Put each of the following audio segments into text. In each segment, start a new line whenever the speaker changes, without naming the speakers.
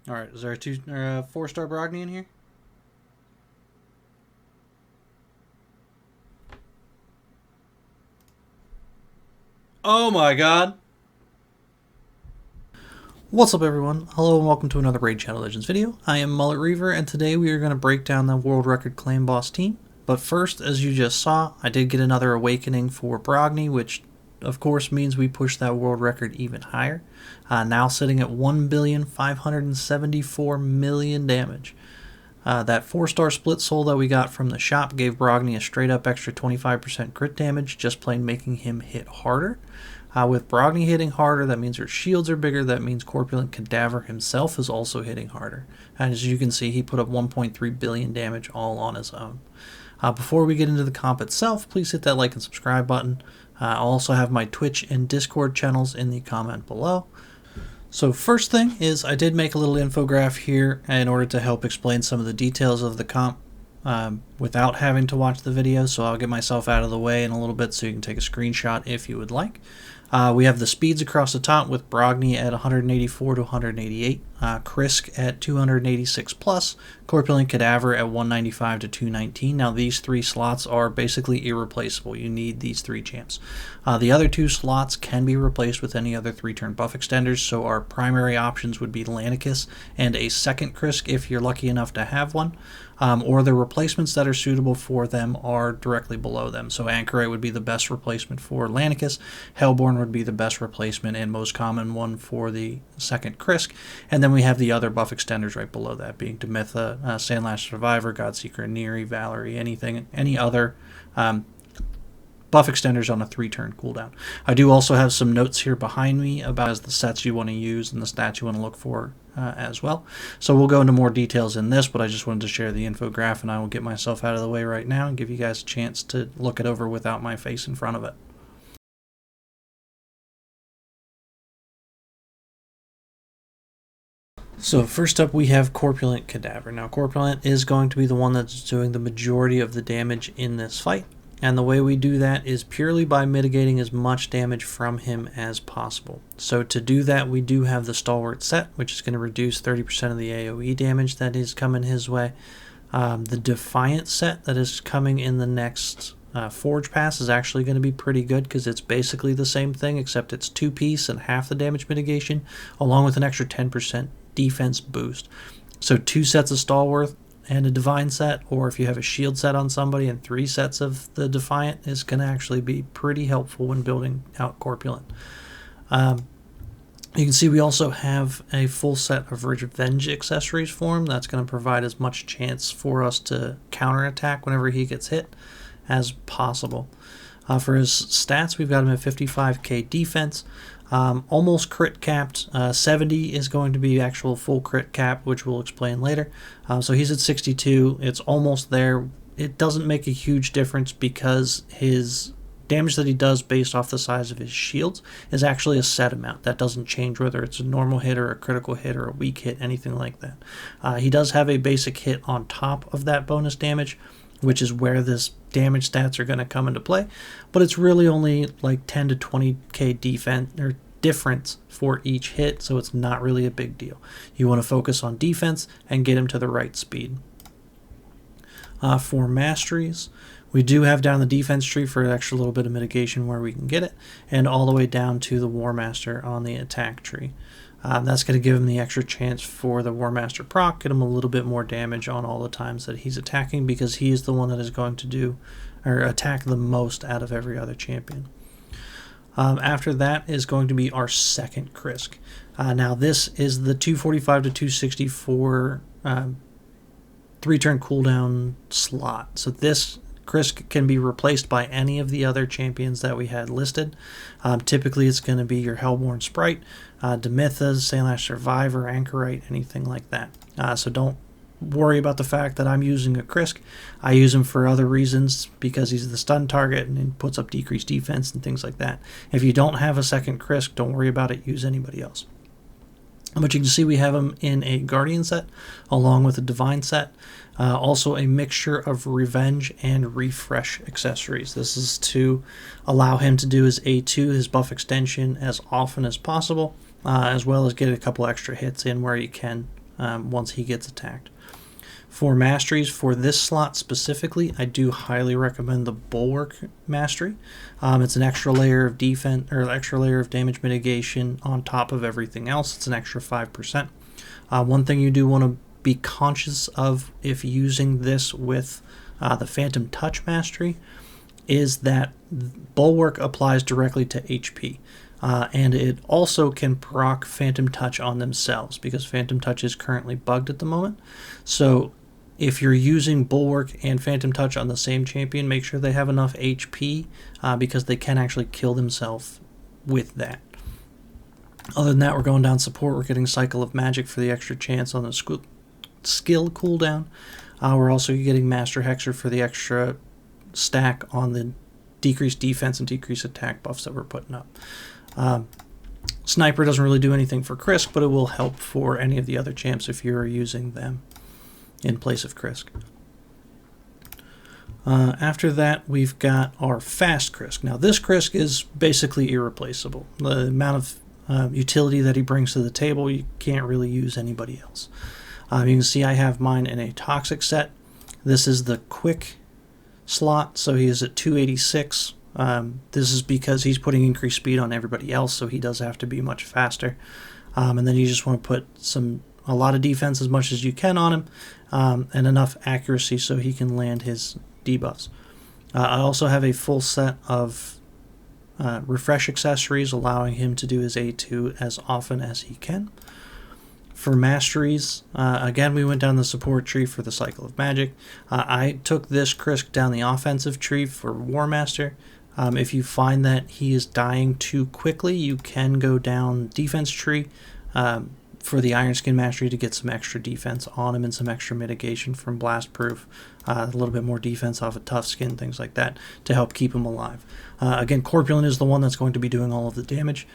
Alright, is there a 4-star Brogni in here? Oh my god! What's up everyone? Hello and welcome to another Raid Shadow Legends video. I am Mullet Reaver and today we are going to break down the World Record Claim Boss team. But first, as you just saw, I did get another awakening for Brogni, which of course means we push that world record even higher. Now sitting at 1,574,000,000 damage. That 4-star split soul that we got from the shop gave Brogni a straight up extra 25% crit damage, just plain making him hit harder. With Brogni hitting harder, that means her shields are bigger. That means Corpulent Cadaver himself is also hitting harder. And as you can see, he put up 1.3 billion damage all on his own. Before we get into the comp itself, please hit that like and subscribe button. I'll also have my Twitch and Discord channels in the comment below. So first thing is I did make a little infograph here in order to help explain some of the details of the comp without having to watch the video, so I'll get myself out of the way in a little bit so you can take a screenshot if you would like. We have the speeds across the top with Brogni at 184 to 188, Krisk at 286 plus, Corpulent Cadaver at 195 to 219. Now these three slots are basically irreplaceable. You need these three champs. The other two slots can be replaced with any other 3-turn buff extenders, so our primary options would be Lanicus and a second Krisk if you're lucky enough to have one. Or the replacements that are suitable for them are directly below them. So Anchorite would be the best replacement for Lanicus, Hellborn would be the best replacement and most common one for the second Krisk, and then we have the other buff extenders right below that, being Demitha, Sandlash Survivor, Godseeker, Neri, Valerie, any other buff extenders on a 3-turn cooldown. I do also have some notes here behind me about the sets you want to use and the stats you want to look for as well. So we'll go into more details in this, but I just wanted to share the infograph, and I will get myself out of the way right now and give you guys a chance to look it over without my face in front of it. So first up we have Corpulent Cadaver. Now Corpulent is going to be the one that's doing the majority of the damage in this fight. And the way we do that is purely by mitigating as much damage from him as possible. So to do that, we do have the Stalwart set, which is going to reduce 30% of the AoE damage that is coming his way. The Defiant set that is coming in the next Forge Pass is actually going to be pretty good because it's basically the same thing, except it's 2-piece and half the damage mitigation, along with an extra 10% defense boost. So 2 sets of Stalwart and a Divine set, or if you have a shield set on somebody and 3 sets of the Defiant, is going to actually be pretty helpful when building out Corpulent. You can see we also have a full set of Revenge accessories for him. That's going to provide as much chance for us to counterattack whenever he gets hit as possible. For his stats, we've got him at 55k defense, almost crit capped. 70 is going to be actual full crit cap, which we'll explain later. So he's at 62. It's almost there. It doesn't make a huge difference because his damage that he does based off the size of his shields is actually a set amount. That doesn't change whether it's a normal hit or a critical hit or a weak hit, anything like that. He does have a basic hit on top of that bonus damage, which is where this damage stats are going to come into play, but it's really only like 10 to 20k defense or difference for each hit, so it's not really a big deal. You want to focus on defense and get him to the right speed. For masteries, we do have down the defense tree for an extra little bit of mitigation where we can get it, and all the way down to the War Master on the attack tree. That's going to give him the extra chance for the War Master proc, get him a little bit more damage on all the times that he's attacking, because he is the one that is going to do or attack the most out of every other champion. After that is going to be our second Krisk. Now this is the 245 to 264 3-turn cooldown slot. So this Krisk can be replaced by any of the other champions that we had listed. Typically it's going to be your Hellborn Sprite, Demithas, Sandlash Survivor, Anchorite, anything like that. So don't worry about the fact that I'm using a Krisk. I use him for other reasons because he's the stun target and it puts up decreased defense and things like that. If you don't have a second Krisk, don't worry about it. Use anybody else. But you can see we have him in a Guardian set along with a Divine set. Also a mixture of Revenge and Refresh accessories. This is to allow him to do his A2, his buff extension, as often as possible, as well as get a couple extra hits in where he can once he gets attacked. For masteries, for this slot specifically, I do highly recommend the Bulwark Mastery. It's an extra layer of defense, or extra layer of damage mitigation on top of everything else. It's an extra 5%. One thing you do want to be conscious of if using this with the Phantom Touch Mastery is that Bulwark applies directly to HP. And it also can proc Phantom Touch on themselves because Phantom Touch is currently bugged at the moment. So if you're using Bulwark and Phantom Touch on the same champion, make sure they have enough HP because they can actually kill themselves with that. Other than that, we're going down support. We're getting Cycle of Magic for the extra chance on the skill cooldown. We're also getting Master Hexer for the extra stack on the decreased defense and decreased attack buffs that we're putting up. Sniper doesn't really do anything for Krisk, but it will help for any of the other champs if you're using them in place of Krisk. After that, we've got our fast Krisk. Now, this Krisk is basically irreplaceable. The amount of utility that he brings to the table, you can't really use anybody else. You can see I have mine in a Toxic set. This is the quick slot, so he is at 286. This is because he's putting increased speed on everybody else, so he does have to be much faster. And then you just want to put a lot of defense as much as you can on him, and enough accuracy so he can land his debuffs. I also have a full set of refresh accessories, allowing him to do his A2 as often as he can. For masteries, again, we went down the support tree for the Cycle of Magic. I took this Krisk down the offensive tree for War Master. If you find that he is dying too quickly, you can go down defense tree for the Iron Skin Mastery to get some extra defense on him and some extra mitigation from Blast Proof, a little bit more defense off of Tough Skin, things like that, to help keep him alive. Again, Corpulent is the one that's going to be doing all of the damage,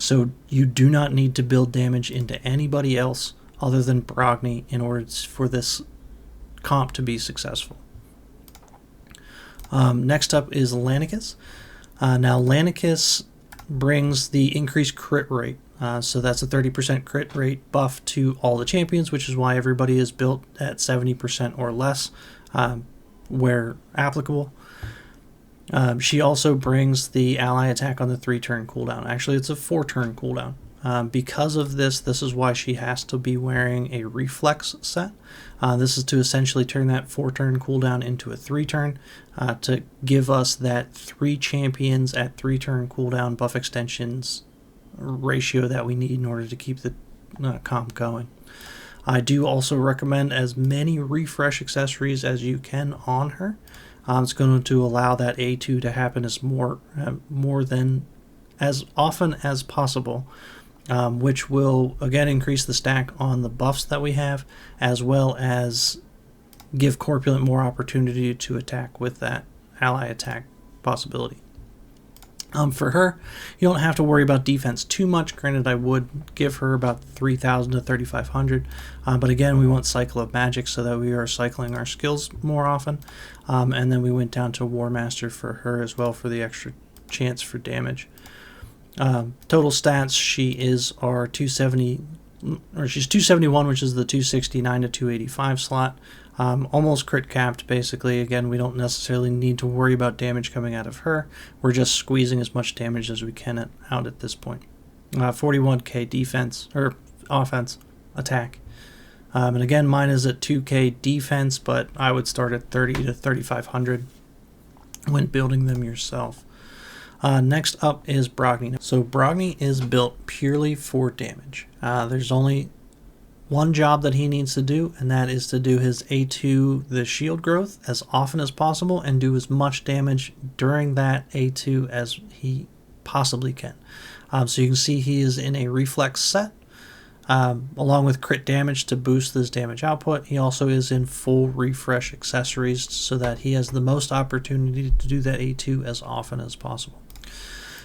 so you do not need to build damage into anybody else other than Brogni in order for this comp to be successful. Next up is Lanicus. Now, Lanicus brings the increased crit rate. So that's a 30% crit rate buff to all the champions, which is why everybody is built at 70% or less where applicable. She also brings the ally attack on the 3-turn cooldown. Actually, it's a 4-turn cooldown. Because of this is why she has to be wearing a reflex set. This is to essentially turn that 4-turn cooldown into a 3-turn to give us that 3 champions at 3-turn cooldown buff extensions ratio that we need in order to keep the comp going. I do also recommend as many refresh accessories as you can on her. It's going to allow that A2 to happen as more than as often as possible, which will again increase the stack on the buffs that we have, as well as give Corpulent more opportunity to attack with that ally attack possibility. For her, you don't have to worry about defense too much. Granted, I would give her about 3,000 to 3,500, but again, we want Cycle of Magic so that we are cycling our skills more often. And then we went down to War Master for her as well for the extra chance for damage. Total stats, she is our 270, or she's 271, which is the 269 to 285 slot. Almost crit capped, basically. Again, we don't necessarily need to worry about damage coming out of her. We're just squeezing as much damage as we can out at this point. 41k defense, or offense, attack. And again, mine is at 2k defense, but I would start at 30 to 3,500 when building them yourself. Next up is Brogni. So Brogni is built purely for damage. There's only one job that he needs to do, and that is to do his A2, the shield growth, as often as possible and do as much damage during that A2 as he possibly can. So you can see he is in a reflex set, along with crit damage to boost his damage output. He also is in full refresh accessories so that he has the most opportunity to do that A2 as often as possible.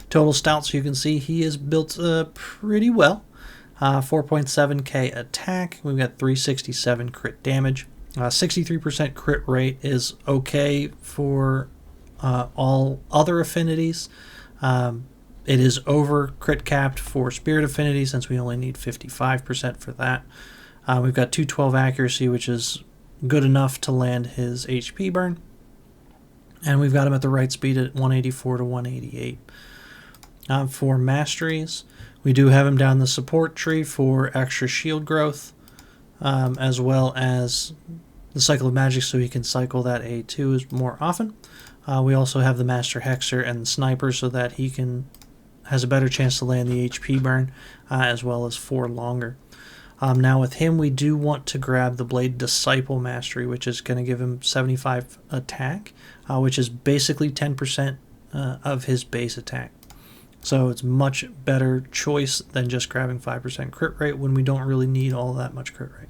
Total stats, you can see he is built pretty well. 4.7k attack. We've got 367 crit damage. 63% crit rate is okay for all other affinities. It is over crit capped for spirit affinity since we only need 55% for that. We've got 212 accuracy, which is good enough to land his HP burn. And we've got him at the right speed at 184 to 188. For masteries, we do have him down the support tree for extra shield growth, as well as the cycle of magic, so he can cycle that A2 more often. We also have the Master Hexer and the Sniper, so that he has a better chance to land the HP burn, as well as 4 longer. Now with him, we do want to grab the Blade Disciple Mastery, which is going to give him 75 attack, which is basically 10% of his base attack. So it's much better choice than just grabbing 5% crit rate when we don't really need all that much crit rate.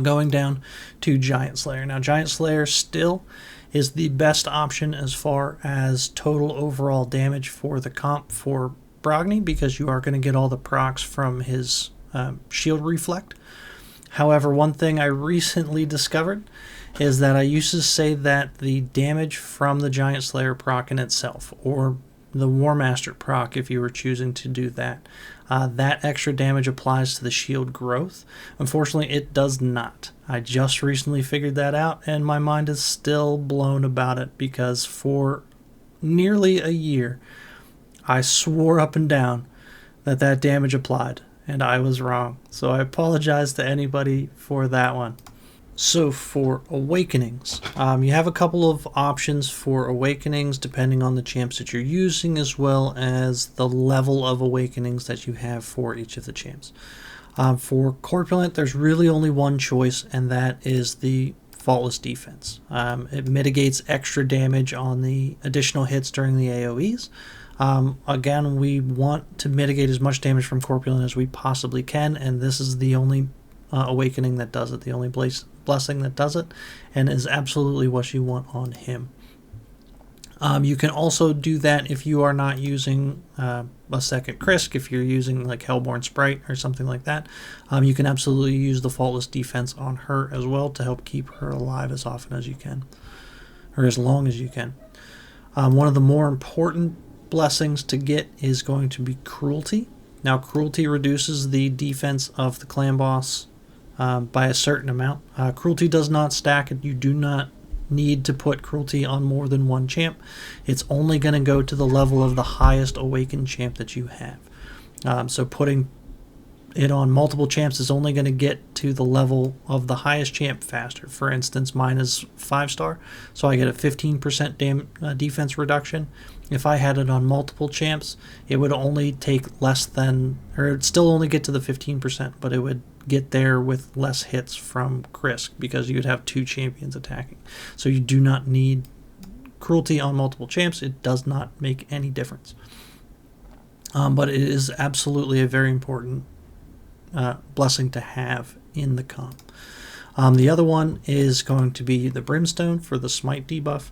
Going down to Giant Slayer. Now Giant Slayer still is the best option as far as total overall damage for the comp for Brogni, because you are going to get all the procs from his shield reflect. However, one thing I recently discovered is that I used to say that the damage from the Giant Slayer proc in itself, or the War Master proc if you were choosing to do that, that extra damage applies to the shield growth. Unfortunately, it does not. I just recently figured that out, and my mind is still blown about it, because for nearly a year I swore up and down that that damage applied, and I was wrong. So I apologize to anybody for that one. So for awakenings, you have a couple of options for awakenings depending on the champs that you're using, as well as the level of awakenings that you have for each of the champs. For Corpulent, there's really only one choice, and that is the Faultless Defense. It mitigates extra damage on the additional hits during the AoEs. Again, we want to mitigate as much damage from Corpulent as we possibly can, and this is the only awakening that does it, the only blessing that does it, and is absolutely what you want on him. You can also do that if you are not using a second Krisk. If you're using like Hellborn Sprite or something like that, you can absolutely use the Faultless Defense on her as well to help keep her alive as often as you can, or as long as you can. One of the more important blessings to get is going to be Cruelty. Now, Cruelty reduces the defense of the clan boss by a certain amount. Cruelty does not stack, and you do not need to put Cruelty on more than one champ. It's only going to go to the level of the highest awakened champ that you have. So putting it on multiple champs is only going to get to the level of the highest champ faster. For instance, mine is 5-star, so I get a 15% defense reduction. If I had it on multiple champs, it would only take less than, or it would still only get to the 15%, but it would get there with less hits from Krisk, because you'd have 2 champions attacking. So you do not need Cruelty on multiple champs. It does not make any difference. But it is absolutely a very important blessing to have in the comp. The other one is going to be the Brimstone for the Smite debuff.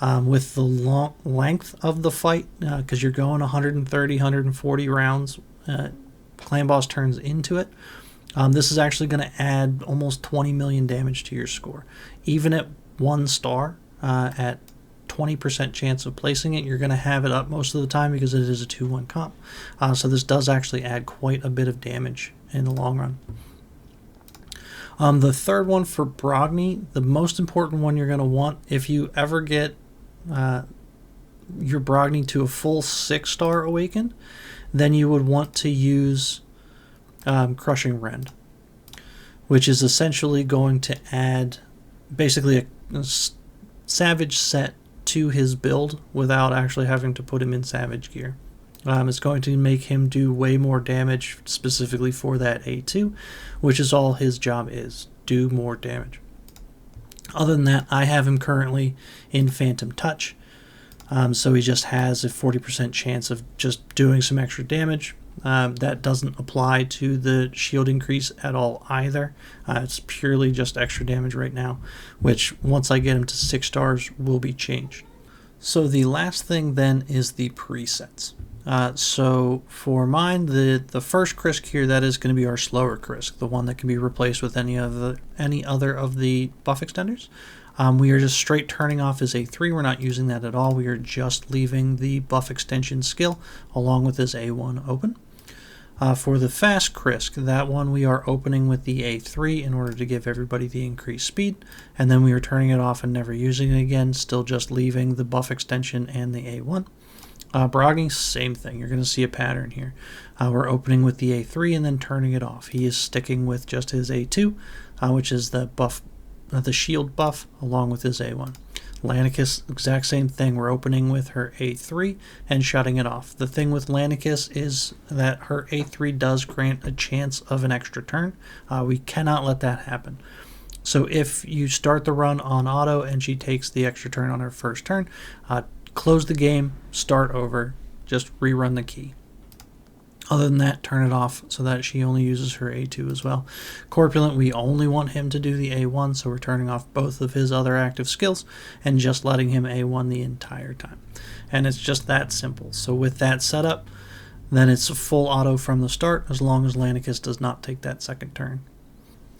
With the long length of the fight, because you're going 130, 140 rounds, clan boss turns into it. This is actually going to add almost 20 million damage to your score. Even at 1 star, at 20% chance of placing it, you're going to have it up most of the time, because it is a 2-1 comp. So this does actually add quite a bit of damage in the long run. The third one for Brogni, the most important one you're going to want, if you ever get your Brogni to a full 6-star awakened, then you would want to use Crushing Rend, which is essentially going to add basically a Savage set to his build without actually having to put him in Savage gear. It's going to make him do way more damage specifically for that A2, which is all his job is, do more damage. Other than that, I have him currently in Phantom Touch, so he just has a 40% chance of just doing some extra damage. That doesn't apply to the shield increase at all either. It's purely just extra damage right now, which once I get him to 6 stars will be changed. So the last thing then is the presets. So for mine, the first Krisk here, that is going to be our slower Krisk, the one that can be replaced with any other of the buff extenders. We are just straight turning off his A3. We're not using that at all. We are just leaving the buff extension skill along with his A1 open. For the fast Krisk, that one we are opening with the A3 in order to give everybody the increased speed, and then we are turning it off and never using it again, still just leaving the buff extension and the A1. Brogni, same thing. You're going to see a pattern here. We're opening with the A3 and then turning it off. He is sticking with just his A2, which is the buff, the shield buff, along with his A1. Lanicus, exact same thing. We're opening with her A3 and shutting it off. The thing with Lanicus is that her A3 does grant a chance of an extra turn. We cannot let that happen. So if you start the run on auto and she takes the extra turn on her first turn, close the game, start over, just rerun the key. Other than that, turn it off so that she only uses her A2 as well. Corpulent, we only want him to do the A1, so we're turning off both of his other active skills and just letting him A1 the entire time. And it's just that simple. So with that setup, then it's full auto from the start as long as Lanicus does not take that second turn.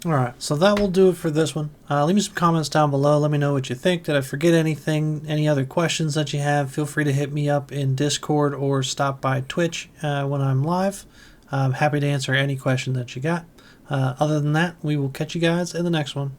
Alright, so that will do it for this one. Leave me some comments down below. Let me know what you think. Did I forget anything? Any other questions that you have? Feel free to hit me up in Discord or stop by Twitch when I'm live. I'm happy to answer any question that you got. Other than that, we will catch you guys in the next one.